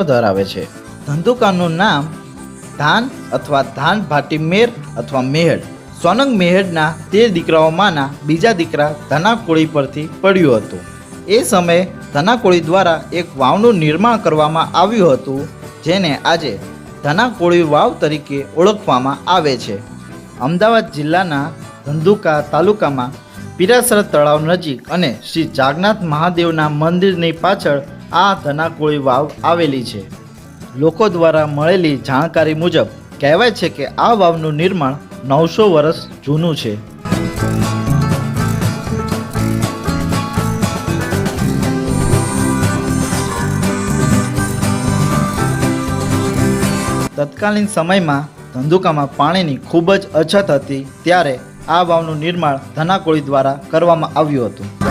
ધરાવે છે। ધંધુકાનું નામ ધાન અથવા ધાન ભાટી મેર અથવા મેહડ સોનંગ મેહડના 13 દીકરાઓમાંના બીજા દીકરા ધનાકોળી પરથી પડ્યું હતું। એ સમયે ધનાકોળી દ્વારા એક વાવનું નિર્માણ કરવામાં આવ્યું હતું, જેને આજે ધનાકોળી વાવ તરીકે ઓળખવામાં આવે છે। અમદાવાદ જિલ્લાના ધંધુકા તાલુકામાં પીરાસર તળાવ નજીક અને શ્રી જાગન્નાથ મહાદેવના મંદિરની પાછળ આ ધનાકોળી વાવ આવેલી છે। લોકો દ્વારા મળેલી જાણકારી મુજબ કહેવાય છે કે આ વાવનું નિર્માણ 900 વર્ષ જૂનું છે। તત્કાલીન સમયમાં ધંધુકામાં પાણીની ખૂબ જ અછત હતી, ત્યારે આ વાવનું નિર્માણ ધનાકોળી દ્વારા કરવામાં આવ્યું હતું।